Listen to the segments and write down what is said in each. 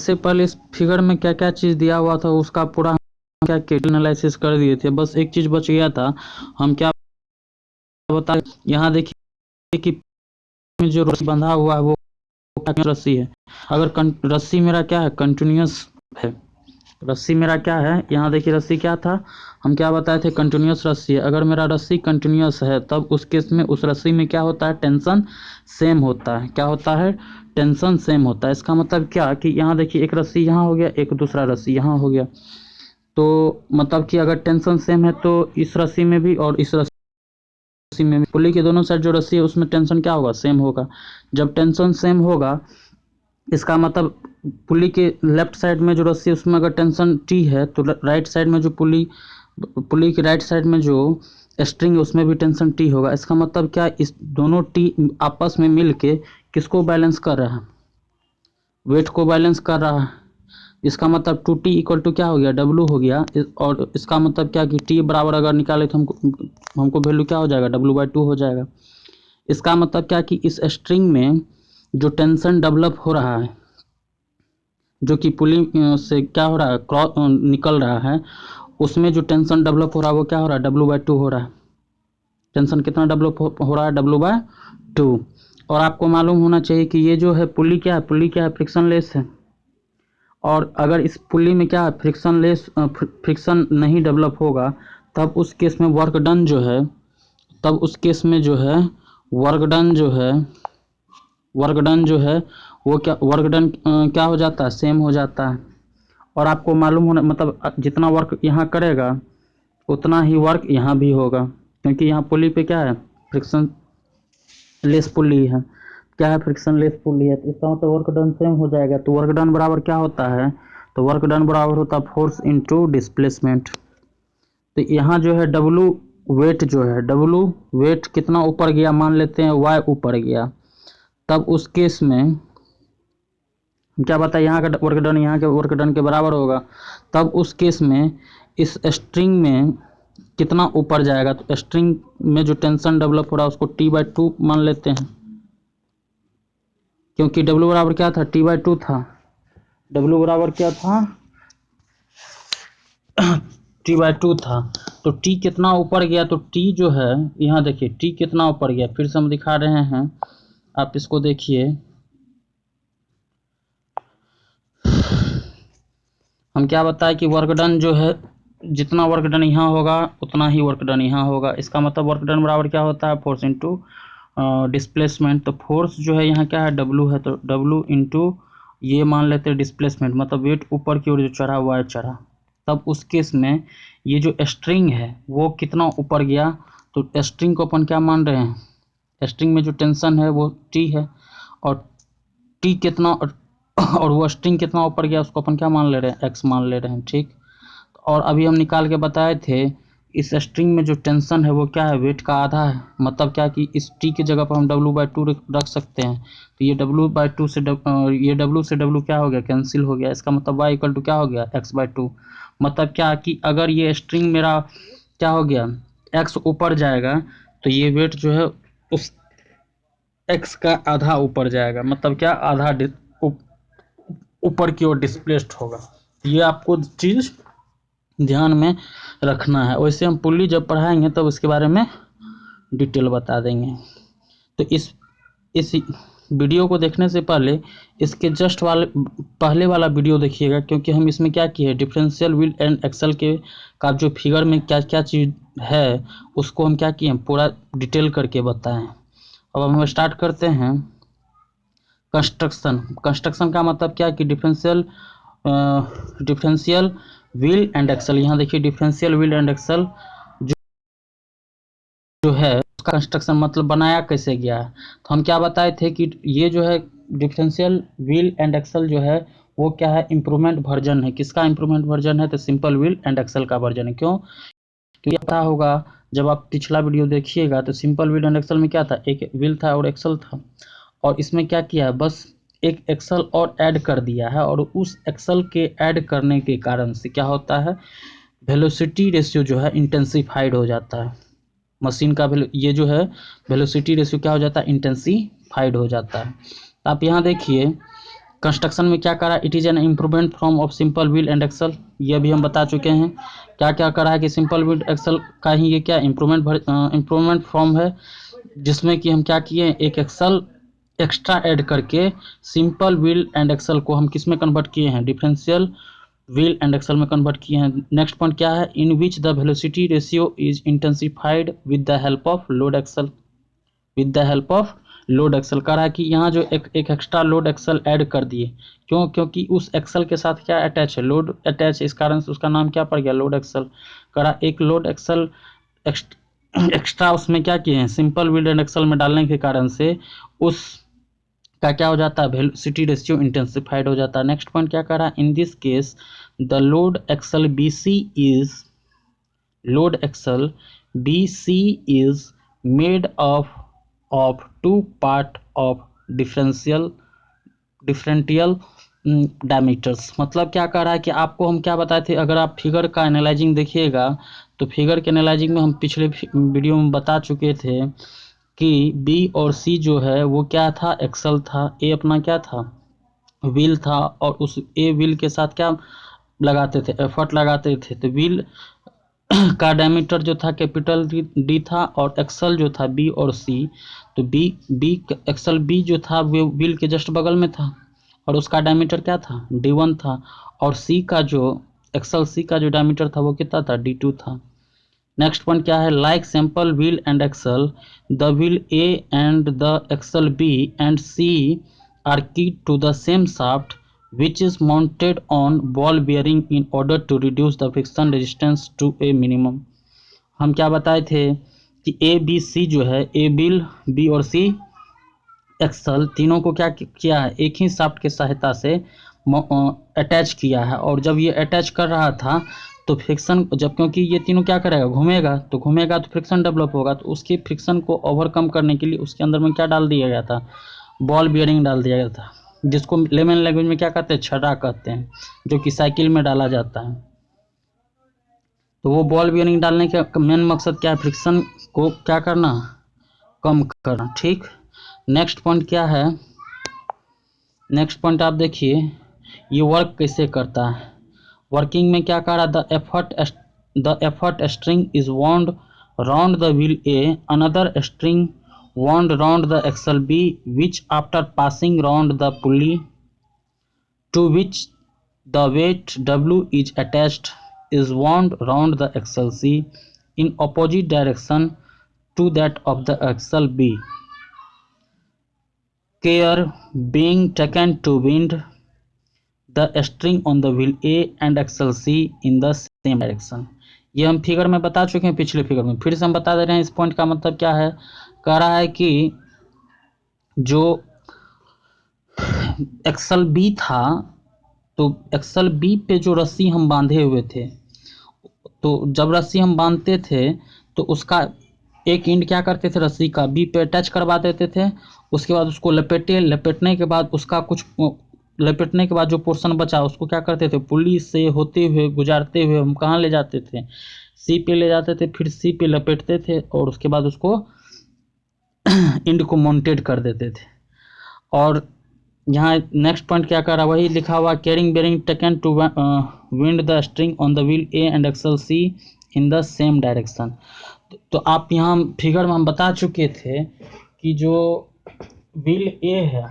इससे पहले इस फिगर में क्या क्या चीज़ दिया हुआ था उसका पूरा क्या एनालिसिस कर दिए थे। बस एक चीज़ बच गया था, हम क्या बता, यहाँ देखिए कि जो रस्सी बंधा हुआ है वो रस्सी है। अगर रस्सी मेरा क्या है, कंटिन्यूस है। रस्सी मेरा क्या है, यहाँ देखिए रस्सी क्या था, हम क्या बताए थे, कंटिन्यूस रस्सी है। अगर मेरा रस्सी कंटिन्यूस है तब उस केस में उस रस्सी में क्या होता है, टेंशन सेम होता है। क्या होता है, टेंशन सेम होता है। इसका मतलब क्या कि यहाँ देखिए एक रस्सी यहाँ हो गया, एक दूसरा रस्सी यहाँ हो गया, तो मतलब कि अगर टेंशन सेम है तो इस रस्सी में भी और इस रस्सी में भी, पुली के दोनों साइड जो रस्सी है उसमें टेंशन क्या होगा, सेम होगा। जब टेंशन सेम होगा इसका मतलब पुली के लेफ्ट साइड में जो रस्सी है उसमें अगर टेंशन टी है तो राइट साइड में जो पुली के राइट साइड में जो स्ट्रिंग है उसमें भी टेंशन टी होगा। इसका मतलब क्या, इस दोनों टी आपस में मिल के किसको बैलेंस कर रहा है, वेट को बैलेंस कर रहा है। इसका मतलब 2T इक्वल टू क्या हो गया, W हो गया। और इसका मतलब क्या कि T बराबर अगर निकाले तो हमको वैल्यू क्या हो जाएगा, W/2 हो जाएगा। इसका मतलब क्या कि इस स्ट्रिंग में जो टेंशन डेवलप हो रहा है, जो कि पुली से क्या हो रहा है, क्रॉस निकल रहा है, उसमें जो टेंशन डेवलप हो रहा है वो क्या हो रहा है, W/2 हो रहा है। टेंशन कितना डेवलप हो रहा है, W/2। और आपको मालूम होना चाहिए कि ये जो है पुली क्या है, पुली क्या है, फ्रिक्शनलेस है। और अगर इस पुली में क्या है, फ्रिक्शन नहीं डेवलप होगा तब उस केस में वर्क डन जो है, तब उस केस में जो है वर्क डन जो है वो क्या, वर्क डन क्या हो जाता है, सेम हो जाता है। और आपको मालूम होना, मतलब जितना वर्क यहाँ करेगा उतना ही वर्क यहाँ भी होगा, क्योंकि यहाँ पुली पे क्या है, फ्रिक्शन लेस पुली है। क्या है, फ्रिक्शन लेस पुली है, तो इसका मतलब वर्क डन सेम हो जाएगा। तो वर्क डन बराबर क्या होता है, तो वर्क डन बराबर होता है फोर्स इनटू डिस्प्लेसमेंट। तो यहाँ जो है डब्लू वेट जो है, डब्लू वेट कितना ऊपर गया, मान लेते हैं वाई ऊपर गया, तब उस केस में क्या बताया, यहाँ का वर्क डन यहाँ के वर्क डन के बराबर होगा। तब उस केस में इस स्ट्रिंग में कितना ऊपर जाएगा, तो स्ट्रिंग में जो टेंशन डेवलप हो रहा है उसको T/2 मान लेते हैं, क्योंकि W बराबर क्या था, T/2 था। W बराबर क्या था, T/2 था। तो T कितना ऊपर गया, तो T जो है यहाँ देखिए T कितना ऊपर गया, फिर से हम दिखा रहे हैं, आप इसको देखिए। हम क्या बताए कि वर्क डन जो है, जितना वर्क डन यहाँ होगा उतना ही वर्क डन यहाँ होगा। इसका मतलब वर्क डन बराबर क्या होता है, फोर्स इनटू डिस्प्लेसमेंट। तो फोर्स जो है यहाँ क्या है, W है, तो W इनटू ये मान लेते हैं डिस्प्लेसमेंट, मतलब वेट ऊपर की ओर जो चढ़ा हुआ है चढ़ा। तब उस केस में ये जो स्ट्रिंग है वो कितना ऊपर गया, तो स्ट्रिंग को अपन क्या मान रहे हैं, स्ट्रिंग में जो टेंशन है वो T है, और T कितना और वो स्ट्रिंग कितना ऊपर गया उसको अपन क्या मान ले रहे हैं, X मान ले रहे हैं, ठीक। और अभी हम निकाल के बताए थे इस स्ट्रिंग में जो टेंशन है वो क्या है, वेट का आधा है। मतलब क्या कि इस T की जगह पर हम W/2 रख सकते हैं, तो ये W/2 से ये W से W क्या हो गया, कैंसिल हो गया। इसका मतलब Y इक्वल टू क्या हो गया, X/2। मतलब क्या कि अगर ये स्ट्रिंग मेरा क्या हो गया, X ऊपर जाएगा तो ये वेट जो है उस X का आधा ऊपर जाएगा, मतलब क्या, आधा ऊपर की ओर डिस्प्लेस्ड होगा। ये आपको चीज़ ध्यान में रखना है। वैसे हम पुली जब पढ़ाएंगे तब उसके बारे में डिटेल बता देंगे। तो इस वीडियो को देखने से पहले इसके जस्ट पहले वाला वीडियो देखिएगा, क्योंकि हम इसमें क्या किए, डिफरेंशियल व्हील एंड एक्सल के का जो फिगर में क्या क्या चीज़ है उसको हम क्या किए, पूरा डिटेल करके बताएं। अब हम स्टार्ट करते हैं कंस्ट्रक्शन का मतलब क्या कि डिफरेंशियल व्हील एंड एक्सल। यहाँ देखिए डिफरेंशियल व्हील एंड एक्सल जो है उसका कंस्ट्रक्शन मतलब बनाया कैसे गया है। तो हम क्या बताए थे कि ये जो है डिफरेंशियल व्हील एंड एक्सल जो है वो क्या है, इम्प्रूवमेंट वर्जन है। किसका इम्प्रूवमेंट वर्जन है, तो सिंपल व्हील एंड एक्सल का वर्जन है। क्यों, क्योंकि पता होगा जब आप पिछला वीडियो देखिएगा तो सिंपल व्हील एंड एक्सल में क्या था, एक व्हील था और एक्सल था, और इसमें क्या किया है, बस एक एक्सल और ऐड कर दिया है, और उस एक्सल के ऐड करने के कारण से क्या होता है, वेलोसिटी रेशियो जो है इंटेंसिफाइड हो जाता है। मशीन का ये जो है वेलोसिटी रेशियो क्या हो जाता है, इंटेंसिफाइड हो जाता है। आप यहाँ देखिए कंस्ट्रक्शन में क्या करा, it is an improvement from of simple wheel and axle, ये भी हम बता चुके हैं। क्या क्या करा है कि सिंपल व्हील एक्सल का ही ये क्या इम्प्रूवमेंट फॉर्म है, जिसमें कि हम क्या किए, एक एक्सल एक्स्ट्रा ऐड करके सिंपल व्हील एंड एक्सल को हम किस में कन्वर्ट किए हैं, डिफरेंशियल व्हील एंड एक्सल में कन्वर्ट किए हैं। नेक्स्ट पॉइंट क्या है, in which the velocity ratio is intensified with the help of load axle, with the help of load axle. कह रहा है कि यहाँ जो एक एक्स्ट्रा लोड एक्सल ऐड कर दिए, क्यों, क्योंकि उस एक्सल के साथ क्या अटैच है, लोड अटैच है, इस कारण से उसका नाम क्या पड़ गया, लोड एक्सल। कह रहा एक लोड एक्सल एक्स्ट्रा उसमें क्या किए हैं, सिंपल व्हील एंड एक्सल में डालने के कारण से उस का क्या हो जाता है, वेलोसिटी रेशियो इंटेंसिफाइड हो जाता है। नेक्स्ट पॉइंट क्या कह रहा है, in this case the load axle B C is, load axle BC is made of two part of differential diameters. मतलब क्या कह रहा है कि आपको हम क्या बताए थे, अगर आप फिगर का एनालाइजिंग देखिएगा तो फिगर के एनालाइजिंग में हम पिछले वीडियो में बता चुके थे कि बी और सी जो है वो क्या था, एक्सल था, ए अपना क्या था, व्हील था, और उस ए व्हील के साथ क्या लगाते थे, एफर्ट लगाते थे। तो व्हील का डायमीटर जो था कैपिटल डी था, और एक्सल जो था बी और सी, तो बी बी एक्सल बी जो था वो व्हील के जस्ट बगल में था, और उसका डायमीटर क्या था, D1 था, और सी का जो एक्सल सी का जो डायमीटर था वो कितना था, D2 था। नेक्स्ट पॉइंट क्या है, like sample wheel and axle the wheel A and the axle B and C are keyed to the same shaft which is mounted on ball bearing in order to reduce the friction resistance to a minimum। हम क्या बताए थे कि A B C जो है, ए bill B और सी axle तीनों को क्या किया है, एक ही शाफ्ट की सहायता से अटैच किया है, और जब ये अटैच कर रहा था तो फ्रिक्शन, जब क्योंकि ये तीनों क्या करेगा, घूमेगा तो फ्रिक्शन डेवलप होगा, तो उसकी फ्रिक्शन को ओवरकम करने के लिए उसके अंदर में क्या डाल दिया गया था, बॉल बियरिंग डाल दिया गया था, जिसको लेमन लैंग्वेज में क्या कहते हैं, छड़ा कहते हैं, जो कि साइकिल में डाला जाता है। तो वो बॉल बियरिंग डालने का मेन मकसद क्या है, फ्रिक्शन को क्या करना, कम करना। ठीक, नेक्स्ट पॉइंट क्या है, नेक्स्ट पॉइंट आप देखिए ये वर्क कैसे करता है। वर्किंग में क्या कह रहा, the effort string is wound round the wheel A, another string wound round the axle B, which after passing round the pulley to which the weight W is attached is wound round the axle C in opposite direction to that of the axle B, care being taken to wind the string on the wheel A and axle C in the same direction। ये हम figure में बता चुके हैं, पिछले figure में फिर से हम बता दे रहे हैं। इस पॉइंट का मतलब क्या है, कह रहा है कि जो एक्सल बी था, तो एक्सल बी पे जो रस्सी हम बांधे हुए थे, तो जब रस्सी हम बांधते थे तो उसका एक एंड क्या करते थे, रस्सी का बी पे अटैच करवा देते थे, उसके बाद उसको लपेटने के बाद उसका कुछ लपेटने के बाद जो पोर्शन बचा उसको क्या करते थे, पुली से होते हुए गुजारते हुए हम कहाँ ले जाते थे, सी पे ले जाते थे, फिर सी पे लपेटते थे, और उसके बाद उसको एंड को माउंटेड कर देते थे। और यहाँ नेक्स्ट पॉइंट क्या कर रहा है, वही लिखा हुआ, carrying bearing taken to wind the string on the wheel A and axle C in the same direction. तो आप यहाँ फिगर में हम बता चुके थे कि जो व्हील ए है,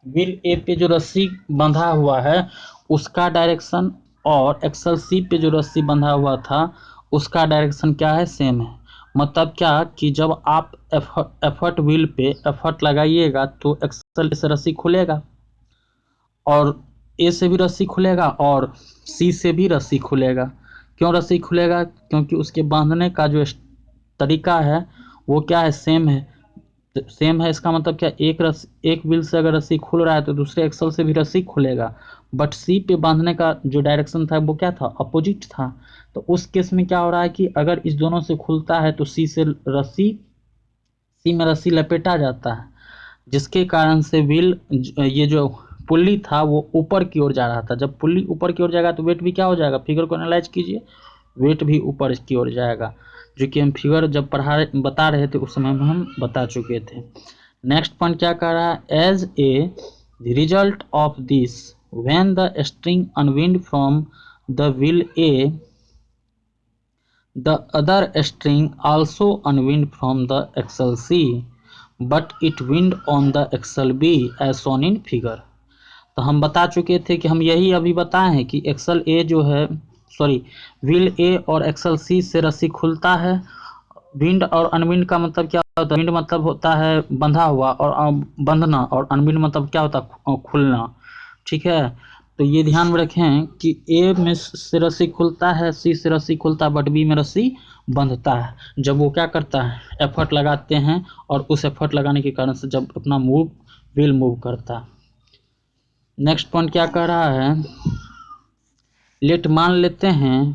व्हील ए पे जो रस्सी बंधा हुआ है उसका डायरेक्शन, और एक्सल सी पे जो रस्सी बंधा हुआ था उसका डायरेक्शन क्या है, सेम है। मतलब क्या कि जब आप एफर्ट व्हील पे एफर्ट लगाइएगा तो एक्सल से रस्सी खुलेगा, और ए से भी रस्सी खुलेगा, और सी से भी रस्सी खुलेगा। क्यों रस्सी खुलेगा, क्योंकि उसके बांधने का जो तरीका है वो क्या है, सेम है। सेम है इसका मतलब क्या, एक व्हील से अगर रस्सी खुल रहा है तो दूसरे एक्सल से भी रस्सी खुलेगा, बट सी पे बांधने का जो डायरेक्शन था वो क्या था, अपोजिट था। तो उस केस में क्या हो रहा है कि अगर इस दोनों से खुलता है तो सी में रस्सी लपेटा जाता है, जिसके कारण से व्हील, ये जो पुल्ली था वो ऊपर की ओर जा रहा था। जब पुल्ली ऊपर की ओर जाएगा तो वेट भी क्या हो जाएगा, फिगर को एनालाइज कीजिए, वेट भी ऊपर की ओर जाएगा, जो कि हम फिगर जब बता रहे थे उस समय में हम बता चुके थे। नेक्स्ट पॉइंट क्या कह रहा है, as a The result of this, when the string unwind from the wheel A, the other string also unwind from the axle C, but it wind on the axle B as shown in figure. तो हम बता चुके थे कि हम यही अभी बताए हैं कि एक्सल ए जो है व्हील ए और एक्सल सी से रस्सी खुलता है। विंड और अनविंड का मतलब क्या होता है? विंड मतलब होता है बंधा हुआ और बंधना, और अनविंड मतलब क्या होता है? खुलना। ठीक है, तो ये ध्यान में रखें कि ए में से रस्सी खुलता है, सी से रस्सी खुलता है, बट बी में रस्सी बंधता है जब वो क्या करता है? एफर्ट लगाते हैं, और उस एफर्ट लगाने के कारण से जब अपना व्हील मूव करता है। नेक्स्ट पॉइंट क्या कह रहा है? लेट मान लेते हैं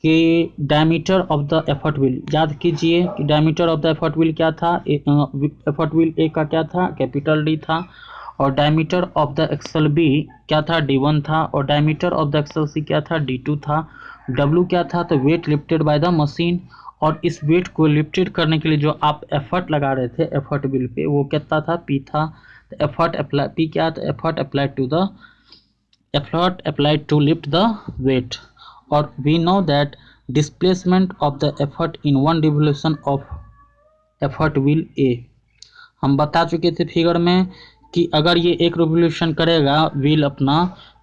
कि diameter of the effort wheel, याद कीजिए कि diameter of the effort wheel क्या था? एफर्ट व्हील ए का क्या था? कैपिटल डी था। और diameter of the axle B क्या था? D1 था। और diameter of the axle C क्या था? D2 था। W क्या था? तो weight lifted by the machine. और इस वेट को लिफ्टेड करने के लिए जो आप एफर्ट लगा रहे थे एफर्ट व्हील पे, वो कितना था? P था। तो एफर्ट अप्लाई P क्या? तो effort applied to lift the weight, or we know that displacement of the effort in one revolution of effort wheel A, हम बता चुके थे फिगर में कि अगर ये एक रिवोल्यूशन करेगा व्हील अपना,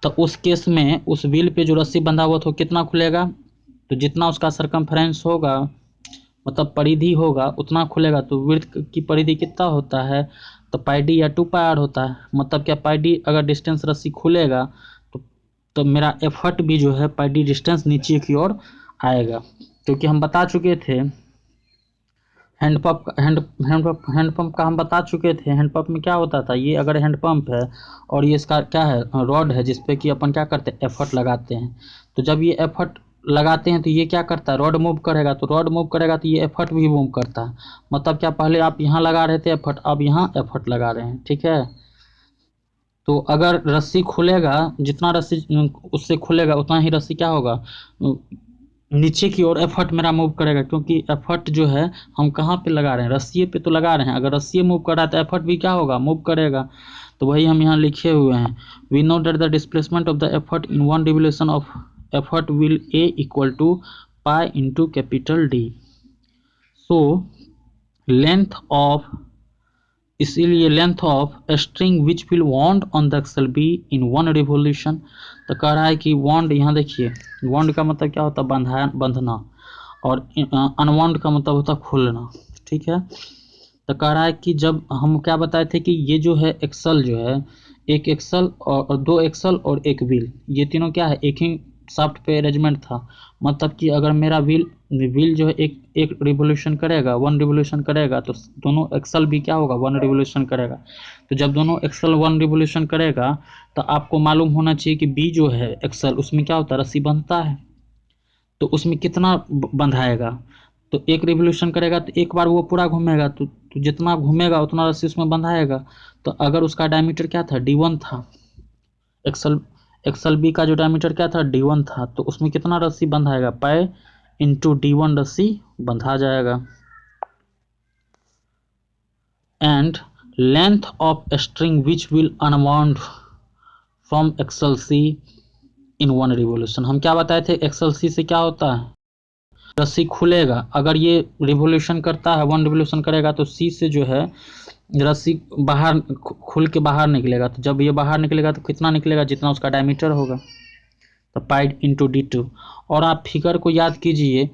तो उस केस में उस व्हील पे जो रस्सी बंधा हुआ था वो कितना खुलेगा? तो जितना उसका सरकमफ्रेंस होगा, मतलब परिधि होगा, उतना खुलेगा। तो विड्थ की परिधि कितना होता है? तो पाई डी या 2πr होता है। मतलब क्या, पाई डी अगर डिस्टेंस रस्सी खुलेगा तो मेरा एफर्ट भी जो है पाई डी डिस्टेंस नीचे की ओर आएगा। क्योंकि हम बता चुके थे हैंडपंप का हम बता चुके थे। हैंडपंप में क्या होता था? ये अगर हैंडपंप है और ये इसका क्या है? रॉड है, जिसपे कि अपन क्या करते हैं? एफर्ट लगाते हैं। तो जब ये एफर्ट लगाते हैं तो ये क्या करता है? रॉड मूव करेगा। तो रॉड मूव करेगा तो ये एफर्ट भी मूव करता है। मतलब क्या, पहले आप यहाँ लगा रहे थे एफर्ट, अब यहाँ एफर्ट लगा रहे हैं। ठीक है, तो अगर रस्सी खुलेगा, जितना रस्सी उससे खुलेगा उतना ही रस्सी क्या होगा? नीचे की ओर एफर्ट मेरा मूव करेगा, क्योंकि एफर्ट जो है हम कहाँ पे लगा रहे हैं? रस्सी पे तो लगा रहे हैं। अगर रस्सी मूव कर रहा है तो एफर्ट भी क्या होगा? मूव करेगा। तो वही हम यहाँ लिखे हुए हैं, we know that the displacement of the effort in one revolution of effort will a equal to pi into capital D. So length of, इसीलिए length of string which will wound on the axle B in one revolution. तो कह रहा है कि wound, यहाँ देखिए wound का मतलब क्या होता है? बंधना। और अनवाउंड का मतलब होता है खुलना। ठीक है, तो कह रहा है कि जब हम क्या बताए थे कि ये जो है एक्सल जो है, एक एक्सल और दो एक्सल और एक व्हील, ये तीनों क्या है? एक ही शाफ्ट पे अरेंजमेंट था। मतलब कि अगर मेरा व्हील जो है एक एक रिवोल्यूशन करेगा, वन रिवोल्यूशन करेगा, तो दोनों एक्सल भी क्या होगा? वन रिवोल्यूशन करेगा। तो जब दोनों एक्सल वन रिवोल्यूशन करेगा, तो आपको मालूम होना चाहिए कि बी जो है एक्सल, उसमें क्या होता है? रस्सी बंधता है। तो उसमें कितना बंधाएगा? तो एक रिवोल्यूशन करेगा तो एक बार वो पूरा घूमेगा, तो जितना घूमेगा उतना रस्सी उसमें बंधाएगा। तो अगर उसका डायमीटर क्या था? D1 था। एक्सल एक्सल बी का जो डायमीटर क्या था? D1 था। तो उसमें कितना रस्सी बंधाएगा? पाई इंटू D1 रस्सी बंधा जाएगा। End length of string which will unwound from axle C in one revolution. हम क्या बताए थे? एक्सल सी से क्या होता है? रस्सी खुलेगा। अगर ये रिवोल्यूशन करता है, वन रिवोल्यूशन करेगा, तो सी से जो है रस्सी बाहर खुल के बाहर निकलेगा। तो जब ये बाहर निकलेगा तो कितना निकलेगा? जितना उसका डायमीटर होगा। तो पाई इंटू D2। और आप फिगर को याद कीजिए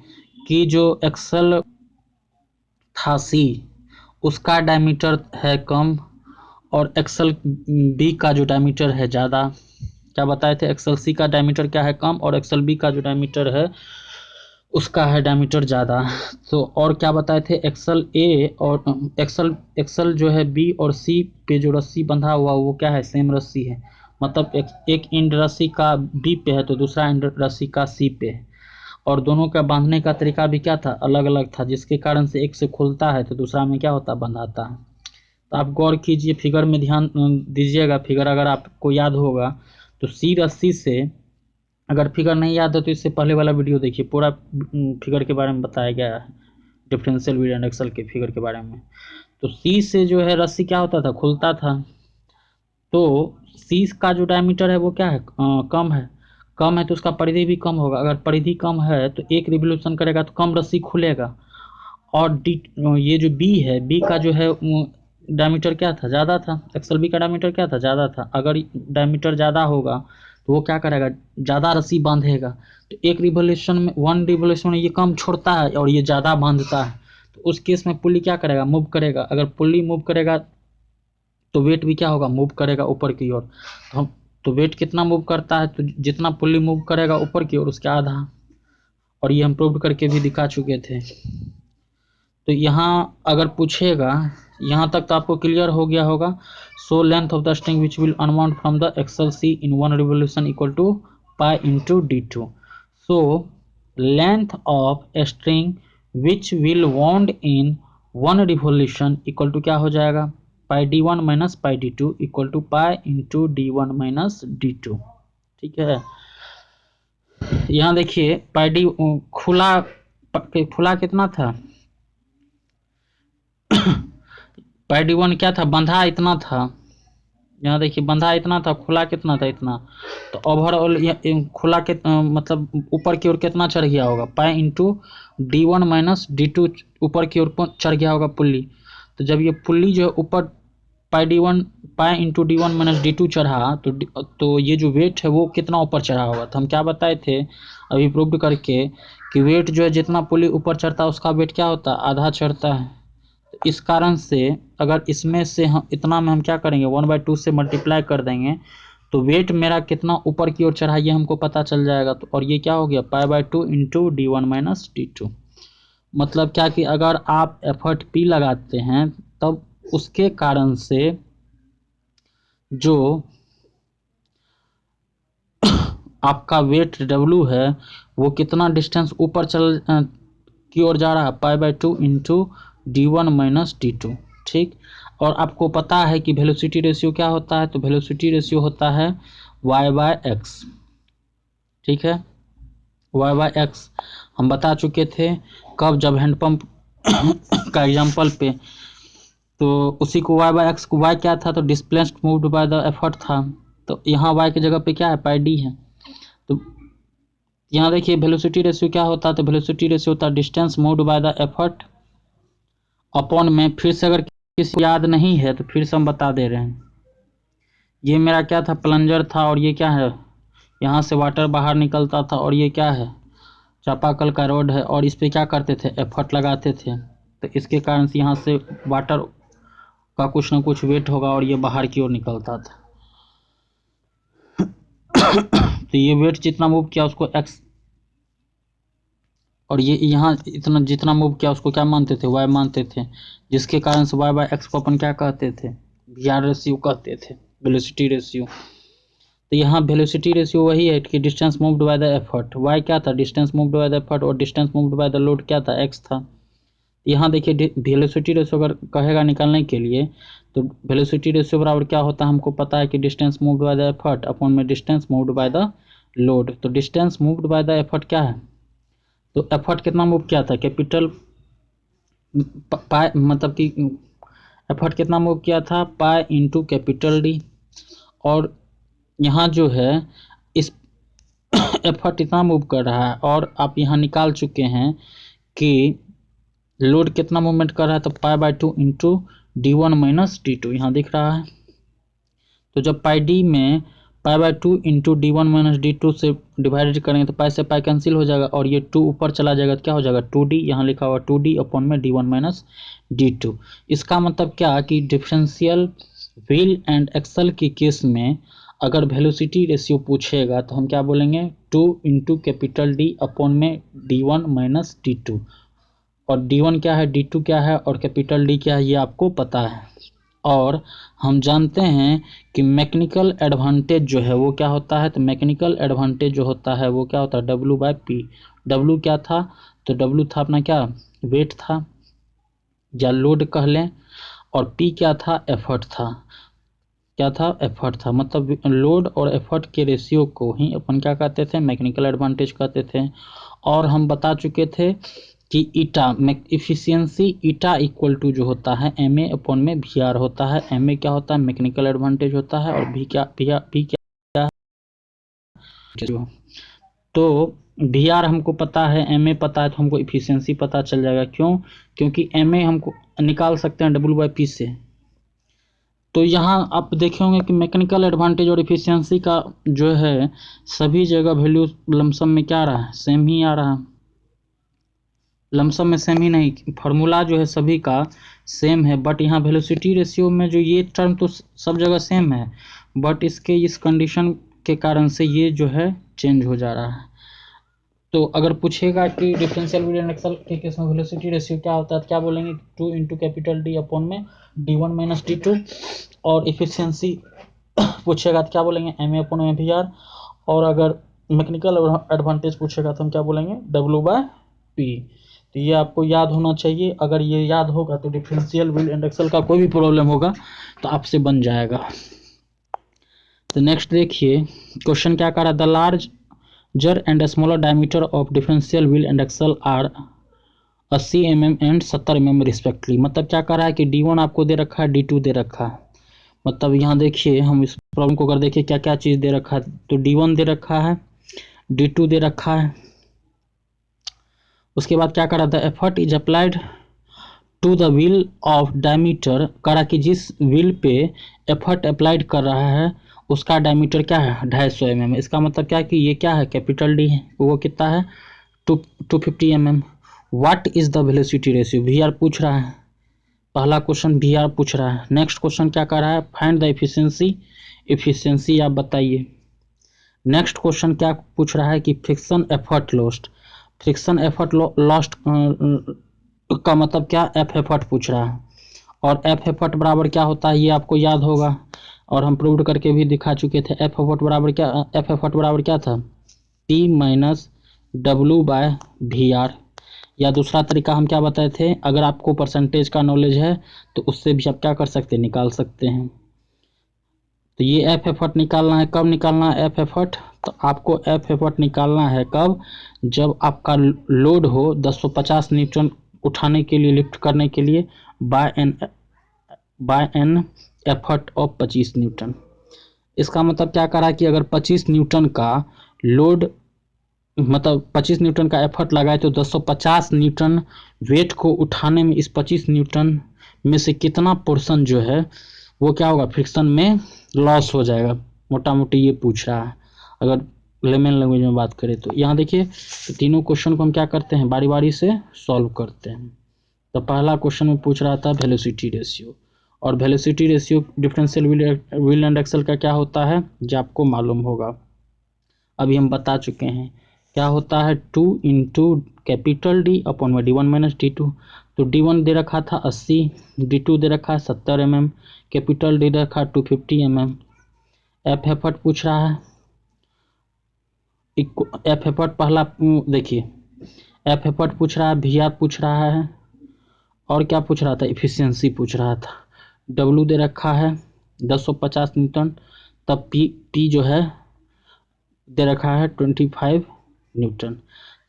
कि जो एक्सल था सी, उसका डायमीटर है कम, और एक्सल बी का जो डायमीटर है ज़्यादा। क्या बताए थे? एक्सल सी का डायमीटर क्या है? कम, और एक्सल बी का जो डायमीटर है उसका है डायमीटर ज़्यादा। तो और क्या बताए थे? एक्सल ए और एक्सल जो है बी और सी पे जो रस्सी बंधा हुआ वो क्या है? सेम रस्सी है। मतलब एक एंड रस्सी का बी पे है तो दूसरा एंड रस्सी का सी पे है। और दोनों का बांधने का तरीका भी क्या था? अलग अलग था, जिसके कारण से एक से खुलता है तो दूसरा में क्या होता है? बंधाता है। तो आप गौर कीजिए, फिगर में ध्यान दीजिएगा। फिगर अगर आपको याद होगा तो सी रस्सी से, अगर फिगर नहीं याद है तो इससे पहले वाला वीडियो देखिए, पूरा फिगर के बारे में बताया गया है, डिफरेंशियल व्हील एंड एक्सल के फिगर के बारे में। तो सी से जो है रस्सी क्या होता था? खुलता था। तो सी का जो डायमीटर है वो क्या है, कम है तो उसका परिधि भी कम होगा। अगर परिधि कम है तो एक रिवोल्यूशन करेगा तो कम रस्सी खुलेगा। और डी, ये जो बी है, बी का जो है डायमीटर क्या था, ज़्यादा था। एक्सल बी का डायमीटर क्या था, ज़्यादा था। अगर डायमीटर ज़्यादा होगा तो वो क्या करेगा, ज़्यादा रस्सी बांधेगा। तो एक रिवोल्यूशन में, वन रिवोल्यूशन में ये कम छोड़ता है और ये ज़्यादा बांधता है। तो उस केस में पुल्ली क्या करेगा, मूव करेगा। अगर पुल्ली मूव करेगा तो वेट भी क्या होगा, मूव करेगा ऊपर की ओर। तो हम, तो वेट कितना मूव करता है, तो जितना पुल्ली मूव करेगा ऊपर की ओर उसके आधा। और ये हम प्रूव करके भी दिखा चुके थे। तो यहाँ अगर पूछेगा, यहाँ तक तो आपको क्लियर हो गया होगा। So length of the string which will unwound from the axle C in one revolution equal to pi into D two. So length of a string which will wound in one revolution equal to क्या हो जाएगा, pi D one minus pi D two equal to pi into D one minus D two. ठीक है, यहाँ देखिए पाई D खुला, खुला कितना था, पाई डी वन क्या था, बंधा इतना था। यहाँ देखिए बंधा इतना था, खुला कितना था, इतना। तो ओवरऑल खुला के मतलब ऊपर की ओर कितना चढ़ गया होगा, pi into D one minus D two ऊपर की ओर चढ़ गया होगा पुल्ली। तो जब ये पुल्ली जो है ऊपर pi D one, pi into D one minus D two चढ़ा तो ये जो वेट है वो कितना ऊपर चढ़ा होगा। तो हम क्या बताए थे अभी प्रूव करके कि वेट जो है जितना पुल्ली ऊपर चढ़ता है उसका वेट क्या होता है, आधा चढ़ता है। इस कारण से अगर इसमें से हम इतना में हम क्या करेंगे, 1/2 से मल्टीप्लाई कर देंगे तो वेट मेरा कितना ऊपर की ओर चढ़ा ये हमको पता चल जाएगा। तो और ये क्या हो गया, पाई/2 into D one minus D two. मतलब क्या कि अगर आप एफर्ट पी लगाते हैं तब उसके कारण से जो आपका वेट डब्लू है वो कितना डिस्टेंस ऊपर की ओर जा रहा है, पाई/2 into D one minus D two. ठीक, और आपको पता है कि वेलोसिटी रेशियो क्या होता है, तो वेलोसिटी रेशियो होता है y/x। ठीक है, y/x हम बता चुके थे कब, जब हैंडपम्प का एग्जाम्पल पे। तो उसी को y/x को, y क्या था, तो displaced moved by the effort था। तो यहाँ y की जगह पे क्या है, पाई डी है। तो यहाँ देखिए वेलोसिटी रेशियो क्या होता है, तो वेलोसिटी रेशियो होता है distance moved by the effort upon में। फिर से अगर किसी को याद नहीं है तो फिर से हम बता दे रहे हैं। ये मेरा क्या था, प्लंजर था, और ये क्या है, यहाँ से वाटर बाहर निकलता था, और ये क्या है, चापाकल का रोड है, और इस पे क्या करते थे, एफर्ट लगाते थे। तो इसके कारण से यहाँ से वाटर का कुछ ना कुछ वेट होगा और ये बाहर की ओर निकलता था। तो ये वेट जितना मूव किया उसको एक्स, और ये यहाँ इतना जितना मूव किया उसको क्या मानते थे, वाई मानते थे। जिसके कारण से y/x को अपन क्या कहते थे, वी रेशियो कहते थे, वेलोसिटी रेशियो। तो यहाँ वेलोसिटी रेशियो वही है कि distance moved by the effort. y क्या था, distance moved by the effort, और distance moved by the load क्या था, x था। यहाँ देखिए वेलोसिटी रेशियो अगर कहेगा निकालने के लिए तो वेलोसिटी रेशियो बराबर क्या होता है, हमको पता है कि distance moved by the effort upon में distance moved by the load. तो distance moved by the effort क्या है, तो एफर्ट कितना मूव किया था, कैपिटल पाई, मतलब कि एफर्ट कितना मूव किया था, पाई इंटू कैपिटल डी। और यहाँ जो है इस एफर्ट इतना मूव कर रहा है, और आप यहाँ निकाल चुके हैं कि लोड कितना मूवमेंट कर रहा है, तो पाई/2 into D one minus D two यहाँ दिख रहा है। तो जब पाई डी में पाई/2 into D one minus D two से डिवाइडेड करेंगे तो पाई से पाई कैंसिल हो जाएगा, और ये 2 ऊपर चला जाएगा तो क्या हो जाएगा, 2d। यहाँ लिखा हुआ 2d अपॉन में D one minus D two. इसका मतलब क्या कि डिफरेंशियल व्हील एंड एक्सल के केस में अगर वेलोसिटी रेशियो पूछेगा तो हम क्या बोलेंगे, 2 इंटू कैपिटल डी अपॉन में D one minus D two. और डी वन क्या है, डी टू क्या है, और कैपिटल डी क्या है, ये आपको पता है। और हम जानते हैं कि मैकेनिकल एडवांटेज जो है वो क्या होता है, तो मैकेनिकल एडवांटेज जो होता है वो क्या होता है, W/P। W क्या था, तो W था अपना क्या, वेट था या लोड कह लें, और P क्या था, एफर्ट था। क्या था, एफर्ट था। मतलब लोड और एफर्ट के रेशियो को ही अपन क्या कहते थे, मैकेनिकल एडवांटेज कहते थे। और हम बता चुके थे कि ईटा में इफिशियंसी ईटा इक्वल टू जो होता है एम ए अपॉन में वी आर होता है। एम ए क्या होता है, मैकेनिकल एडवांटेज होता है, और भी क्या है। तो वी आर हमको पता है, एम ए पता है, तो हमको इफिशियंसी पता चल जाएगा। क्यों? क्योंकि एम ए हमको निकाल सकते हैं डब्ल्यू बाई पी से। तो यहाँ आप देखे होंगे कि मैकेनिकल एडवांटेज और इफिशियंसी का जो है सभी जगह वैल्यू लमसम में क्या आ रहा है, सेम ही आ रहा है। लमसम में सेम ही नहीं, फार्मूला जो है सभी का सेम है, बट यहाँ वेलोसिटी रेशियो में जो ये टर्म तो सब जगह सेम है, बट इसके इस कंडीशन के कारण से ये जो है चेंज हो जा रहा है। तो अगर पूछेगा कि डिफरेंशियल व्हील एंड एक्सल के केस में वेलोसिटी रेशियो क्या होता है, तो क्या बोलेंगे, 2 इंटू कैपिटल डी अपॉन में D1 माइनस D2। और इफिशियंसी पूछेगा तो क्या बोलेंगे, एम ए अपॉन में वी आर। और अगर मैकेनिकल एडवांटेज पूछेगा तो हम क्या बोलेंगे, डब्ल्यू बाय पी। तो ये आपको याद होना चाहिए। अगर ये याद होगा तो डिफरेंशियल व्हील एंड एक्सल का कोई भी प्रॉब्लम होगा तो आपसे बन जाएगा। तो नेक्स्ट देखिए, क्वेश्चन क्या कर रहा है, the larger and smaller diameter of differential wheel and axle are 80 mm and 70 mm respectively. मतलब क्या कर रहा है कि D1 आपको दे रखा है, D2 दे रखा है। मतलब यहाँ देखिए, हम इस प्रॉब्लम को अगर देखिए क्या क्या चीज़ दे रखा है, तो D1 दे रखा है, D2 दे रखा है। उसके बाद क्या करा, the effort is applied to the wheel of diameter, करा कि जिस व्हील पे एफर्ट अप्लाइड कर रहा है उसका डायमीटर क्या है, 250 mm। इसका मतलब क्या है कि ये क्या है, कैपिटल डी है, वो कितना है, 250 mm। What is the velocity ratio, V R पूछ रहा है, पहला क्वेश्चन वी आर पूछ रहा है। नेक्स्ट क्वेश्चन क्या कर रहा है, फाइंड द एफिशिएंसी, एफिशिएंसी आप बताइए। नेक्स्ट क्वेश्चन क्या पूछ रहा है कि friction effort lost, friction effort lost का मतलब क्या, एफ एफर्ट पूछ रहा है। और एफ एफर्ट बराबर क्या होता है, ये आपको याद होगा, और हम प्रूव करके भी दिखा चुके थे। एफ एफर्ट बराबर क्या, एफ एफर्ट बराबर क्या था, T minus W by V R. या दूसरा तरीका हम क्या बताए थे, अगर आपको परसेंटेज का नॉलेज है तो उससे भी आप क्या कर सकते हैं, निकाल सकते हैं। तो ये एफ एफर्ट निकालना है, कब निकालना है एफ एफर्ट, तो आपको एफ एफर्ट निकालना है कब, जब आपका लोड हो 1050 न्यूटन उठाने के लिए, लिफ्ट करने के लिए, by an effort of 25 newton. इसका मतलब क्या करा कि अगर 25 न्यूटन का लोड, मतलब 25 न्यूटन का एफर्ट लगाए तो 250 न्यूटन वेट को उठाने में इस 25 न्यूटन में से कितना पोर्शन जो है वो क्या होगा, फ्रिक्शन में लॉस हो जाएगा। मोटा मोटी ये पूछ रहा है, अगर लेमन लैंग्वेज में बात करें तो। यहाँ देखिए, तीनों क्वेश्चन को हम क्या करते हैं, बारी बारी से सॉल्व करते हैं। तो पहला क्वेश्चन में पूछ रहा था वेलोसिटी रेशियो, और velocity ratio differential wheel and axle का क्या होता है, जो आपको मालूम होगा, अभी हम बता चुके हैं। क्या होता है, 2 इंटू कैपिटल डी अपॉन में D1 माइनस D2। तो D1 दे रखा था 80, D2 दे रखा है 70 mm, कैपिटल डी दे रखा 250 mm। एफ एफर्ट पूछ रहा है, एफ एफर्ट पहला देखिए, एफ एफर्ट पूछ रहा है, वी आर पूछ रहा है, और क्या पूछ रहा था, इफिशियंसी पूछ रहा था। डब्ल्यू दे रखा है 1050 न्यूटन, तब पी जो है दे रखा है 25 न्यूटन।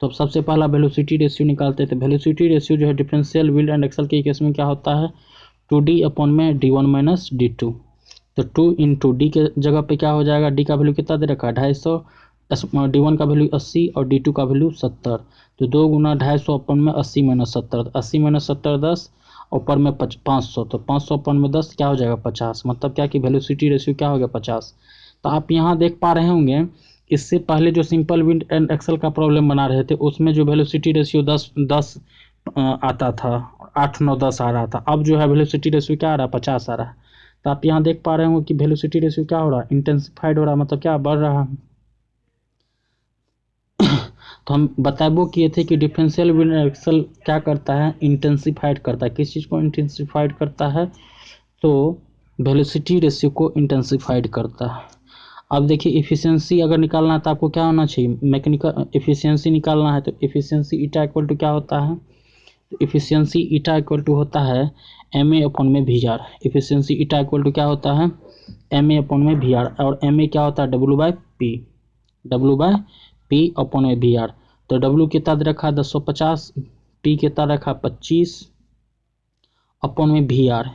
तो अब सबसे पहला वेलोसिटी रेशियो निकालते थे। वेलोसिटी रेशियो जो है डिफरेंशियल व्हील एंड एक्सल के केस में क्या होता है, 2D अपॉन में D1 माइनस D2। तो 2 इंटू डी के जगह पे क्या हो जाएगा, डी का वैल्यू कितना दे रखा है, 250, D1 का वैल्यू 80 और D2 का वैल्यू 70। तो 2 गुना 250 अपन में 80 माइनस 70, 80 माइनस 70 10, ऊपर में 500, तो 500 अपन में 10 क्या हो जाएगा, 50। मतलब क्या कि वेलोसिटी रेशियो क्या हो गया, 50। तो आप यहाँ देख पा रहे होंगे, इससे पहले जो सिंपल विंड एंड एक्सल का प्रॉब्लम बना रहे थे उसमें जो वेलोसिटी रेशियो 10 आता था, 8 9 10 आ रहा था, अब जो है वेलोसिटी रेशियो क्या आ रहा है, 50 आ रहा है। तो आप यहाँ देख पा रहे होंगे कि वेलोसिटी रेशियो क्या हो रहा है, इंटेंसिफाइड हो रहा है, मतलब क्या बढ़ रहा है। तो हम बताबो किए थे कि डिफरेंशियल व्हील एंड एक्सल क्या करता है, इंटेंसिफाइड करता है। किस चीज़ को इंटेंसिफाइड करता है, तो वेलोसिटी रेशियो को इंटेंसिफाइड करता है। अब देखिए, इफिशियंसी अगर निकालना है तो आपको क्या होना चाहिए, मैकेनिकल इफिशियंसी निकालना है, तो इफिशियंसी ईटा इक्वल टू क्या होता है, तो इफिशियंसी ईटा इक्वल टू होता है एम ए अपॉन में V R. Efficiency eta equal to क्या होता है, एम ए अपॉन में वी आर, और एम ए क्या होता है, W by P, W by P upon में वी आर। तो डब्ल्यू कितना दे रखा है, 1050, टी कितना रखा 25 अपन में वी आर।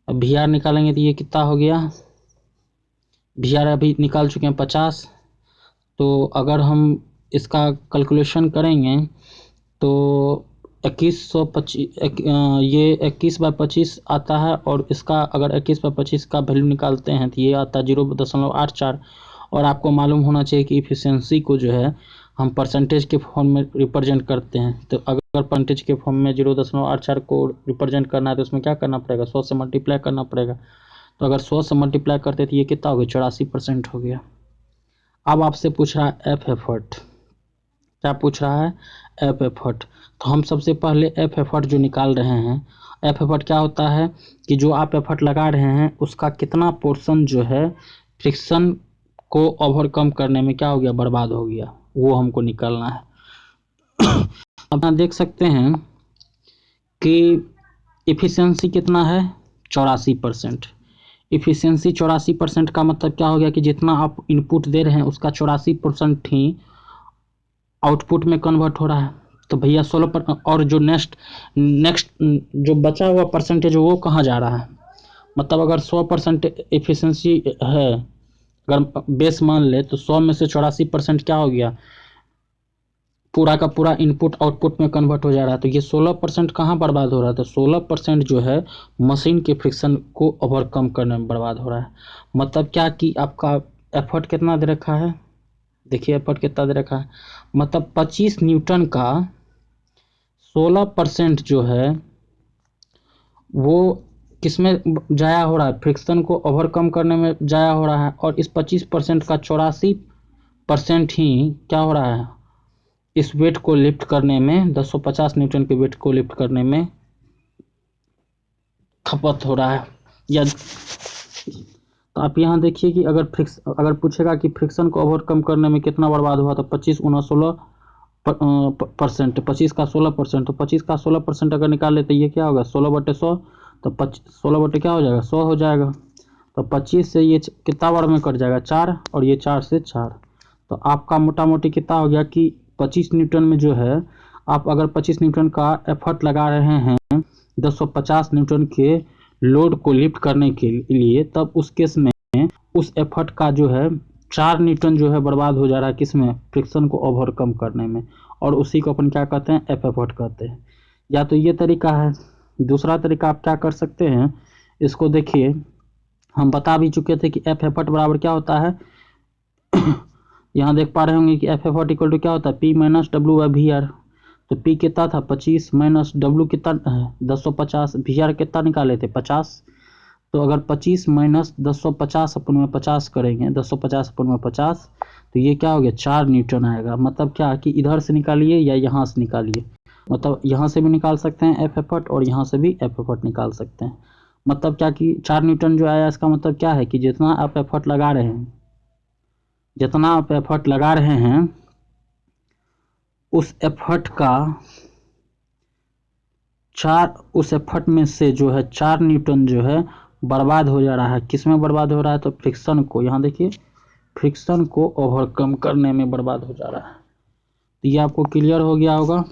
अब वी आर निकालेंगे तो ये कितना हो गया, वी आर अभी निकाल चुके हैं 50। तो अगर हम इसका कैलकुलेशन करेंगे तो 2125 ये 21/25 आता है, और इसका अगर 21/25 का वैल्यू निकालते हैं तो ये आता है 0.84। और आपको मालूम होना चाहिए कि इफिशियंसी को जो है हम परसेंटेज के फॉर्म में रिप्रेजेंट करते हैं। तो अगर परसेंटेज के फॉर्म में 0.84 को रिप्रेजेंट करना है तो उसमें क्या करना पड़ेगा, 100 से मल्टीप्लाई करना पड़ेगा। तो अगर 100 से मल्टीप्लाई करते तो ये कितना हो गया, 84% हो गया। अब आपसे पूछ रहा है एफ एफर्ट, क्या पूछ रहा है, एफ एफर्ट। तो हम सबसे पहले एफ एफर्ट जो निकाल रहे हैं, एफ एफर्ट क्या होता है कि जो आप एफर्ट लगा रहे हैं उसका कितना पोर्शन जो है फ्रिक्शन को ओवरकम करने में क्या हो गया, बर्बाद हो गया, वो हमको निकालना है। अब यहाँ देख सकते हैं कि इफिशियंसी कितना है, 84%। इफिशियंसी 84% का मतलब क्या हो गया कि जितना आप इनपुट दे रहे हैं उसका 84% ही आउटपुट में कन्वर्ट हो रहा है। तो भैया 16 और जो नेक्स्ट जो बचा हुआ परसेंटेज वो कहाँ जा रहा है। मतलब अगर 100% एफिशिएंसी है, अगर बेस मान ले तो 100 में से 84% क्या हो गया, पूरा का पूरा इनपुट आउटपुट में कन्वर्ट हो जा रहा है। तो ये 16% कहाँ बर्बाद हो रहा है, तो 16% जो है मशीन के फ्रिक्शन को ओवरकम करने में बर्बाद हो रहा है। मतलब क्या कि आपका एफर्ट कितना दे रखा है, देखिए एफर्ट कितना दे रखा है, मतलब 25 न्यूटन का 16% जो है वो किसमें जाया हो रहा है, फ्रिक्शन को ओवरकम करने में जाया हो रहा है। और इस 25% का 84% ही क्या हो रहा है, इस वेट को लिफ्ट करने में, 1050 न्यूटन के वेट को लिफ्ट करने में खपत हो रहा है। या तो आप यहाँ देखिए कि अगर पूछेगा कि फ्रिक्शन को ओवरकम करने में कितना बर्बाद हुआ, तो 25 × 16% 25 का 16%, तो 25 का 16% अगर निकाल ले तो ये क्या होगा, 16/100। तो 16 बटे क्या हो जाएगा, 100 हो जाएगा। तो 25 से ये कितना बार में कट जाएगा, 4, और ये 4 से 4। तो आपका मोटा मोटी कितना हो गया कि 25 न्यूटन में जो है, आप अगर 25 न्यूटन का एफर्ट लगा रहे हैं 250 न्यूटन के लोड को लिफ्ट करने के लिए, तब उस केस में उस एफर्ट का जो है 4 न्यूटन जो है बर्बाद हो जा रहा है, किसमें, फ्रिक्शन को ओवरकम करने में। और उसी को अपन क्या कहते हैं, एफ एफर्ट कहते हैं। या तो ये तरीका है। दूसरा तरीका आप क्या कर सकते हैं, इसको देखिए, हम बता भी चुके थे कि एफ एफर्ट बराबर क्या होता है। यहाँ देख पा रहे होंगे कि एफ एफर्ट इक्वल टू क्या होता है, P minus W by V R. तो पी कितना था 25 माइनस डब्ल्यू कितना है 1050, वी आर कितना निकाले थे 50। तो अगर 25 माइनस 1050 अपन में 50 करेंगे, 1050 अपन में 50, तो ये क्या हो गया, 4 न्यूटन आएगा। मतलब क्या कि इधर से निकालिए या यहाँ से निकालिए, मतलब यहाँ से भी निकाल सकते हैं एफ एफर्ट और यहाँ से भी एफ एफर्ट निकाल सकते हैं। मतलब क्या कि 4 न्यूटन जो आया, इसका मतलब क्या है कि जितना आप एफर्ट लगा रहे हैं, जितना आप एफर्ट लगा रहे हैं उस एफर्ट का उस एफर्ट में से जो है 4 न्यूटन जो है बर्बाद हो जा रहा है। किस में बर्बाद हो रहा है, तो फ्रिक्शन को, यहाँ देखिए, फ्रिक्शन को ओवरकम करने में बर्बाद हो जा रहा है। तो ये आपको क्लियर हो गया होगा।